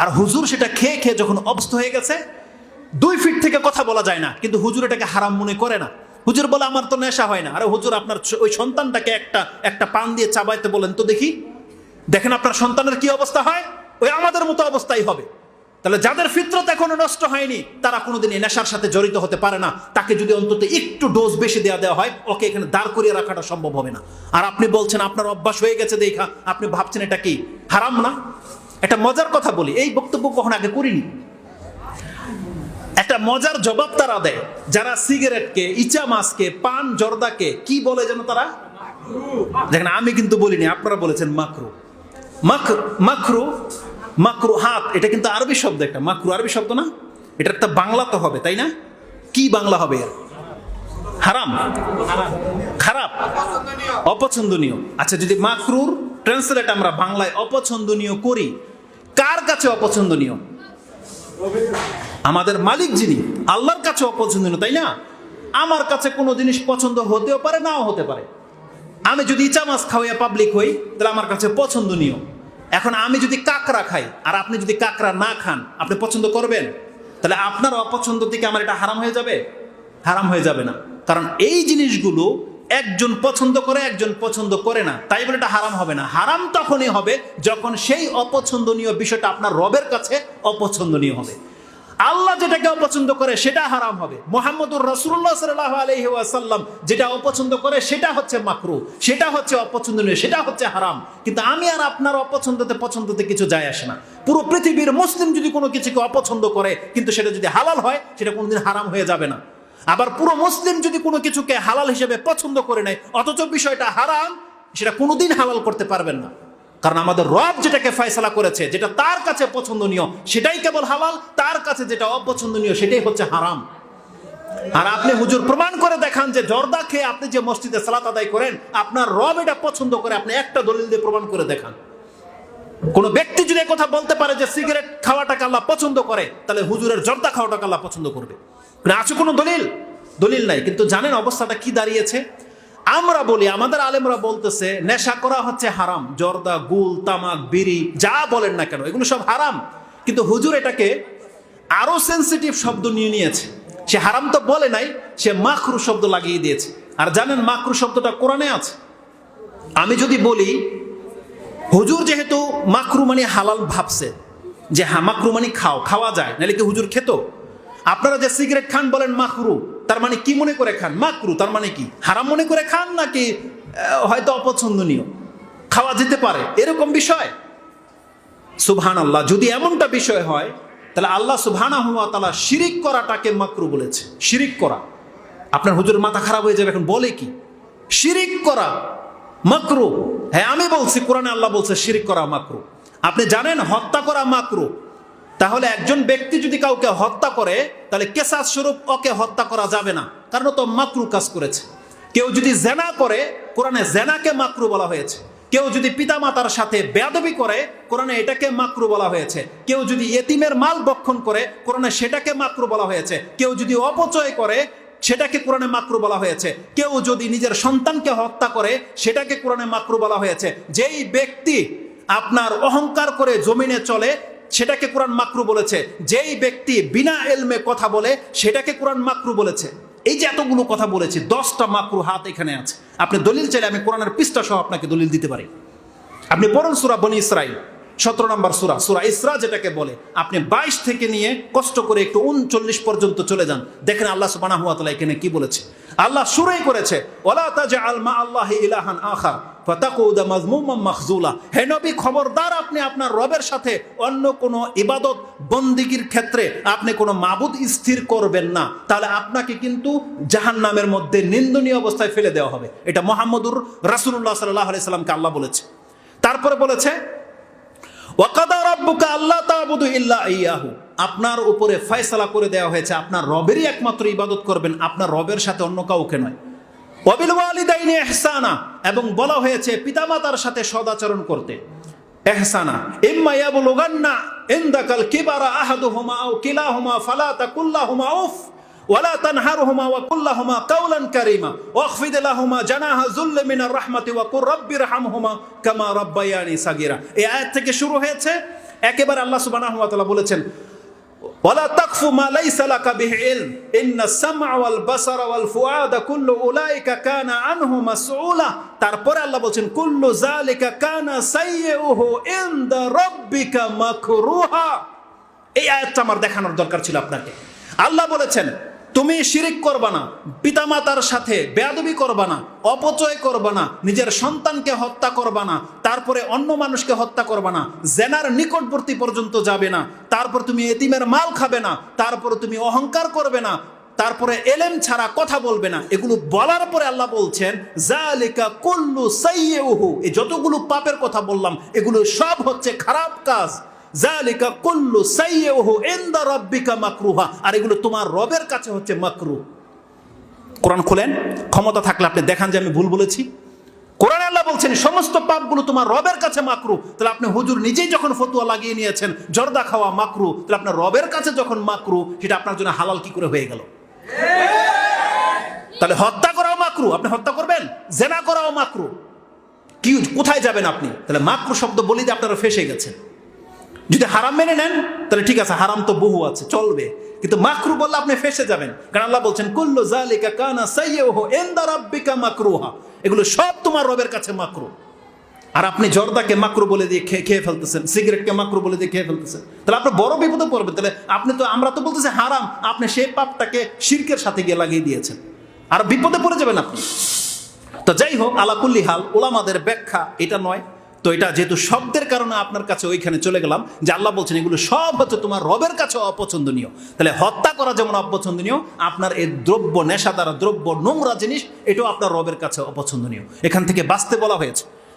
আর হুজুর সেটা খেয়ে খেয়ে যখন অবস্থা হয়ে গেছে, 2 ফিট থেকে কথা বলা যায় না, কিন্তু হুজুর এটাকে হারাম মনে করে না। হুজুর বলে আমার তো নেশা হয় না। আরে হুজুর, আপনার ওই সন্তানটাকে একটা পান দিয়ে চাবাইতে বলেন তো দেখি, দেখেন আপনার সন্তানের কি অবস্থা হয়, ওই আমাদের মতো অবস্থাই হবে। তাহলে যাদের ফিতরত এখনো নষ্ট হয়নি তারা কোনোদিন এই নেশার সাথে জড়িত হতে পারে না। তাকে যদি অন্তত একটু ডোজ বেশি দেওয়া হয়, ওকে এখানে দাঁড় করিয়ে রাখাটা সম্ভব হবে না। আর আপনি বলছেন আপনার অভ্যাস হয়ে গেছে দেখা, আপনি ভাবছেন এটা কি হারাম না? একটা মজার কথা বলি, এই বক্তব্য কখন আগে করিনি। একটা মজার জবাব তারা দেয় যারা সিগারেটকে, ইচা মাছকে, পান জর্দাকে কি বলে যেন তারা, দেখেন আমি কিন্তু বলিনি, আপনারা বলেছেন মাকরু। মাকরু মাকরু হাত, এটা কিন্তু আরবি শব্দ, একটা মাকরু আরবি শব্দ না, এটা একটা বাংলা তো হবে তাই না? কি বাংলা হবে এর? হারাম, খারাপ, অপছন্দনীয়। আচ্ছা, যদি মাকরুর ট্রান্সলেট আমরা বাংলায় অপছন্দনীয় করি, কার কাছে অপছন্দনীয়? আমাদের মালিক যিনি, আল্লাহর কাছে অপছন্দনীয়, তাই না? আমার কাছে কোনো জিনিস পছন্দ হতেও পারে, নাও হতে পারে। আমি যদি ইচা মাছ খাওয়াইয়া পাবলিক হই, তাহলে আমার কাছে পছন্দনীয়। এখন আমি যদি কাঁকড়া খাই আর আপনি যদি কাঁকড়া না খান, আপনি পছন্দ করবেন? তাহলে আপনার অপছন্দ থেকে আমার এটা হারাম হয়ে যাবে? হারাম হয়ে যাবে না, কারণ এই জিনিসগুলো একজন পছন্দ করে, একজন পছন্দ করে না, তাই বলে এটা হারাম হবে না। হারাম তখনই হবে যখন সেই অপছন্দনীয় বিষয়টা আপনার রবের কাছে অপছন্দনীয় হবে। আল্লাহ যেটাকে অপছন্দ করে সেটা হারাম হবে। মুহাম্মদুর রাসূলুল্লাহ সাল্লাল্লাহু আলাইহি ওয়াসাল্লাম যেটা অপছন্দ করে সেটা হচ্ছে মাকরু, সেটা হচ্ছে অপছন্দনীয়, সেটা হচ্ছে হারাম। কিন্তু আমি আর আপনার পছন্দতে কিছু যায় আসে না। পুরো পৃথিবীর মুসলিম যদি কোনো কিছুকে অপছন্দ করে, কিন্তু সেটা যদি হালাল হয়, সেটা কোনোদিন হারাম হয়ে যাবে না। আবার পুরো মুসলিম যদি কোনো কিছুকে হালাল হিসেবে পছন্দ করে নেয়, অথচ বিষয়টা হারাম, সেটা কোনোদিন হালাল করতে পারবেন না। কারণ আমাদের রব যেটাকে ফয়সালা করেছে, যেটা তার কাছে পছন্দনীয়, সেটাই কেবল হালাল, তার কাছে যেটা অপছন্দনীয় সেটাই হচ্ছে হারাম। আর আপনি হুজুর প্রমাণ করে দেখান যে জর্দা খেয়ে আপনি যে মসজিদে সালাত আদায় করেন, আপনার রব এটা পছন্দ করে, আপনি একটা দলিল দিয়ে প্রমাণ করে দেখান। কোন ব্যক্তি যদি কথা বলতে পারে যে সিগারেট খাওয়াটাকে আল্লাহ পছন্দ করে, তাহলে হুজুরের জর্দা খাওয়াটাকে আল্লাহ পছন্দ করবে না? আছে কোনো দলিল? দলিল নাই। কিন্তু জানেন অবস্থাটা কি দাঁড়িয়েছে? আমরা বলি, আমাদের আলেমরা বলতেছে নেশা করা হচ্ছে হারাম, জর্দা, গুল, তামাক, বিড়ি, যা বলেন না কেন এগুলো সব হারাম। কিন্তু হুজুর এটাকে আরো সেন্সিটিভ শব্দ নিয়ে নিয়েছে। সে হারাম তো বলে নাই, সে মাকরু শব্দ লাগিয়ে দিয়েছে। আর জানেন মাকরু শব্দটা কোরআনে আছে। আমি যদি বলি হুজুর যেহেতু মাকরু মানে হালাল ভাবছে, যে হ্যাঁ মাকরু মানে খাওয়া যায়, নাহলে কি হুজুর খেত? আপনারা যে সিগারেট খান বলেন মাকরু, তার মানে কি মনে করে খান? মাকরু তার মানে কি হারাম মনে করে খান, নাকি হয়তো অপছন্দনীয়, খাওয়া যেতে পারে এরকম বিষয়? সুবহানাল্লাহ, যদি এমনটা বিষয় হয়, তাহলে আল্লাহ সুবহানাহু ওয়া তাআলা শিরিক করাটাকে মাকরু বলেছে। শিরিক করা, আপনার হুজুরের মাথা খারাপ হয়ে যাবে। এখন বলে কি শিরিক করা মাকরু? হ্যাঁ আমি বলছি, কোরআনে আল্লাহ বলছে শিরিক করা মাকরু। আপনি জানেন হত্যা করা মাকরু। তাহলে একজন ব্যক্তি যদি কাউকে হত্যা করে, তাহলে কেসাস স্বরূপ ওকে হত্যা করা যাবে না, কারণ তো মাকরু কাজ করেছে। কেউ যদি জেনা করে, কোরআনে জেনাকে মাকরু বলা হয়েছে। কেউ যদি পিতামাতার সাথে বেয়াদবি করে, কোরআনে এটাকে মাকরু বলা হয়েছে। কেউ যদি এতিমের মাল ভক্ষণ করে, কোরআনে সেটাকে মাকরু বলা হয়েছে। কেউ যদি অপচয় করে, সেটাকে কোরআনে মাকরু বলা হয়েছে। কেউ যদি নিজের সন্তানকে হত্যা করে, সেটাকে কোরআনে মাকরু বলা হয়েছে। যেই ব্যক্তি আপনার অহংকার করে জমিনে চলে, সেটাকে কোরআন মাকরু বলেছে। যেই ব্যক্তি বিনা এলমে কথা বলে, সেটাকে কোরআন মাকরু বলেছে। এই যে এতগুলো কথা বলেছি, 10টা মাকরু হাত এখানে আছে। আপনি দলিল চাইলে আমি কোরআনের পৃষ্ঠা সহ আপনাকে দলিল দিতে পারি। আপনি পড়ুন সূরা বনী ইসরাঈল 17 নম্বর সূরা ইসরা যেটাকে বলে, আপনি 22 থেকে নিয়ে কষ্ট করে একটু 39 পর্যন্ত চলে যান, দেখেন আল্লাহ সুবহানাহু ওয়া তাআলা এখানে কি বলেছে। আল্লাহ শুরুই করেছে ওয়ালা তাজআল মা আল্লাহি ইলাহান আখার ফাতাকুদা মাযমুমান মাখজুলা। হে নবী, খবরদার আপনি আপনার রবের সাথে অন্য কোনো ইবাদত বন্দিগির ক্ষেত্রে আপনি কোনো মাবুদ স্থির করবেন না, তাহলে আপনাকে কিন্তু জাহান্নামের মধ্যে নিন্দনীয় অবস্থায় ফেলে দেওয়া হবে। এটা মুহাম্মদুর রাসূলুল্লাহ সাল্লাল্লাহু আলাইহি সাল্লামকে আল্লাহ বলেছে। তারপরে বলেছে ওয়াকাদা রাব্বুকা আল্লা তা'বুদু ইল্লা ইয়াহু, আপনার উপরে ফয়সালা করে দেওয়া হয়েছে আপনার রবেরই একমাত্র ইবাদত করবেন, আপনার রবের সাথে অন্য কাউকে নয়। ওয়াবিল ওয়ালিদাইনি ইহসানা, এবং বলা হয়েছে পিতামাতার সাথে সদাচরণ করতে। ইহসানা ইম্মা ইয়াবলুগান্না ইনদাকাল কিবারা আহাদুহুমা আও কিলাহুমা ফালা তাকুল্লাহুমা উফ ওয়ালা তানহারহুমা ওয়া কুল্লাহুমা কাওলান কারীমা ওয়াখফিদ লাহুমা জানাহা যুল্লি মিনার রাহমাতি ওয়া কুর রাব্বিরহামহুমা কামা রাব্বায়ানি সাগীরা। এই আয়াত থেকে শুরু হয়েছে একেবারে আল্লাহ সুবহানাহু ওয়া তাআলা বলেছেন ওয়ালা তাকফু মা লাইসা লাকা বিহি ইলম ইন্নাস সামআ ওয়াল বাসারা ওয়াল ফুআদা কুল্লু উলাইকা কানা আনহু মাসউলা। তারপরে আল্লাহ বলেন কুল্লু যালিকা কানা সাইয়্যুহু ইনদা রাব্বিকা মাকরুহা। এই আয়াতটা আমার দেখানোর দরকার ছিল আপনাকে। আল্লাহ বলেছেন তুমি শিরিক করবা না, পিতামাতার সাথে বেয়াদবি করবা না, অপচয় করবা না, নিজের সন্তানকে হত্যা করবা না, তারপরে অন্য মানুষকে হত্যা করবা না, জেনার নিকটবর্তী পর্যন্ত যাবে না, তারপর তুমি এতিমের মাল খাবে না, তারপরে তুমি অহংকার করবে না, তারপরে এলেম ছাড়া কথা বলবে না। এগুলো বলার পরে আল্লাহ বলছেন যালিকা কুল্লু সাইয়্যুহু, এই যতগুলো পাপের কথা বললাম এগুলো সব হচ্ছে খারাপ কাজ। যালিকা কুল্লু সাইয়্যুহু ইনদা রাব্বিকা মাকরুহা, আর এগুলো তোমার রবের কাছে হচ্ছে মাকরুহ। কোরআন খুলেন, ক্ষমতা থাকলে আপনি দেখান যে আমি ভুল বলেছি। কোরআনে আল্লাহ বলছেন সমস্ত পাপগুলো তোমার রবের কাছে মাকরুহ। তাহলে আপনি হুজুর নিজেই যখন ফতোয়া লাগিয়ে নিয়েছেন জর্দা খাওয়া মাকরুহ, তাহলে আপনার রবের কাছে যখন মাকরুহ, সেটা আপনার জন্য হালাল কি করে হয়ে গেল? তাহলে হত্যা করাও মাকরুহ, আপনি হত্যা করবেন? জেনা করাও মাকরুহ, কি কোথায় যাবেন আপনি? তাহলে মাকরুহ শব্দ বলি যে আপনারা ফেঁসে গেছেন। যদি হারাম মেনে নেন তাহলে ঠিক আছে, হারাম তো বহু আছে, চলবে, কিন্তু মাকরু বললে আপনি ফেসে যাবেন। কারণ আল্লাহ বলছেন কুল্লু যালিকা কানা সাইয়্যুহু ইনদা রাব্বিকা মাকরুহা, এগুলো সব তোমার রবের কাছে মাকরু। আর আপনি জর্দাকে মাকরু বলে দিয়ে খেয়ে ফেলতেছেন, সিগারেটকে মাকরু বলে দিয়ে খেয়ে ফেলতেছেন, তাহলে আপনি বড় বিপদে পড়বেন। তাহলে আমরা তো বলতেছি হারাম, আপনি সেই পাপটাকে শিরকের সাথে গিয়ে লাগিয়ে দিয়েছেন, আর বিপদে পড়ে যাবেন আপনি। তো যাই হোক, আলা কুল্লি হাল, ওলামাদের ব্যাখ্যা এটা নয়। তো এটা যেহেতু শব্দের কারণে আপনার কাছে ওইখানে চলে গেলাম যে আল্লাহ বলছেন এগুলো সব হচ্ছে তোমার রবের কাছে অপছন্দনীয়। তাহলে হত্যা করা যেমন অপছন্দনীয়, আপনার এই দ্রব্য, নেশাদার দ্রব্য, নোংরা জিনিস, এটাও আপনার রবের কাছে অপছন্দনীয়। এখান থেকে বাঁচতে বলা হয়েছে।